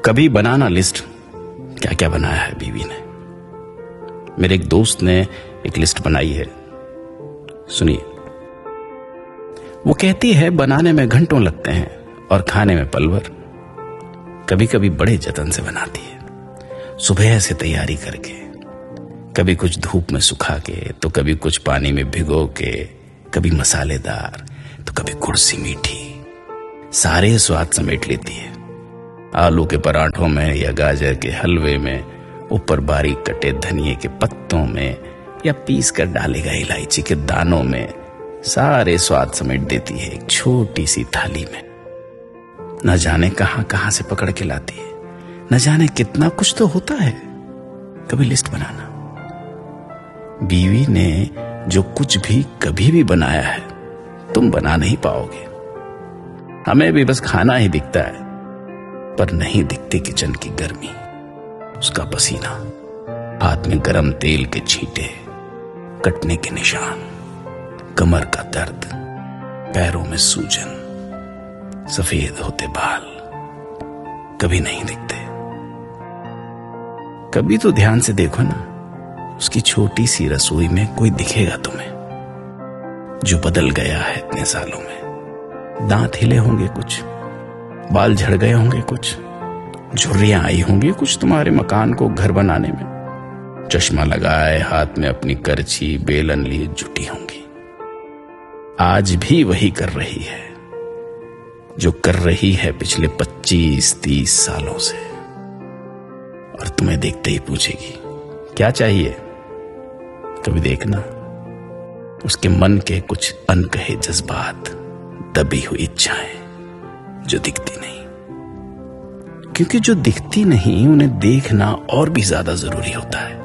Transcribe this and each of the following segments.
कभी बनाना लिस्ट, क्या क्या बनाया है बीवी ने। मेरे एक दोस्त ने एक लिस्ट बनाई है, सुनिए। वो कहती है बनाने में घंटों लगते हैं और खाने में पल भर। कभी कभी बड़े जतन से बनाती है, सुबह से तैयारी करके, कभी कुछ धूप में सुखा के, तो कभी कुछ पानी में भिगो के, कभी मसालेदार तो कभी कुर्सी मीठी, सारे स्वाद समेट लेती है। आलू के पराठों में या गाजर के हलवे में, ऊपर बारीक कटे धनिए के पत्तों में या पीस कर डालेगा इलायची के दानों में, सारे स्वाद समेट देती है एक छोटी सी थाली में। न जाने कहां कहां से पकड़ के लाती है, न जाने कितना कुछ तो होता है। कभी लिस्ट बनाना। बीवी ने जो कुछ भी कभी भी बनाया है तुम बना नहीं पाओगे। हमें भी बस खाना ही दिखता है, पर नहीं दिखती किचन की गर्मी, उसका पसीना, हाथ में गरम तेल के छींटे, कटने के निशान, कमर का दर्द, पैरों में सूजन, सफेद होते बाल कभी नहीं दिखते। कभी तो ध्यान से देखो ना, उसकी छोटी सी रसोई में कोई दिखेगा तुम्हें जो बदल गया है इतने सालों में। दांत हिले होंगे कुछ, बाल झड़ गए होंगे कुछ, झुर्रियां आई होंगी कुछ तुम्हारे मकान को घर बनाने में। चश्मा लगाए हाथ में अपनी करछी बेलन लिए जुटी होंगी। आज भी वही कर रही है जो कर रही है पिछले 25-30 सालों से, और तुम्हें देखते ही पूछेगी क्या चाहिए। कभी देखना उसके मन के कुछ अनकहे जज्बात, दबी हुई इच्छाएं जो दिखती नहीं, क्योंकि जो दिखती नहीं उन्हें देखना और भी ज्यादा जरूरी होता है।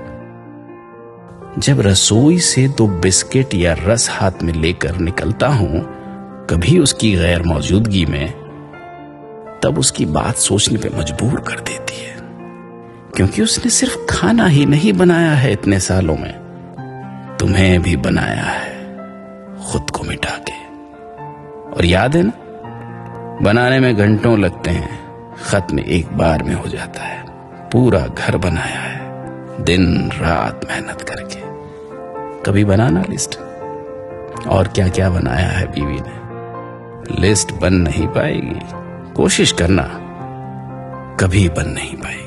जब रसोई से 2 बिस्किट या रस हाथ में लेकर निकलता हूं कभी उसकी गैर मौजूदगी में, तब उसकी बात सोचने पे मजबूर कर देती है, क्योंकि उसने सिर्फ खाना ही नहीं बनाया है इतने सालों में, तुम्हें भी बनाया है खुद को मिटा के। और याद है ना, बनाने में घंटों लगते हैं, खत्म एक बार में हो जाता है। पूरा घर बनाया है दिन रात मेहनत करके। कभी बनाना लिस्ट। और क्या क्या बनाया है बीवी ने। लिस्ट बन नहीं पाएगी, कोशिश करना, कभी बन नहीं पाएगी।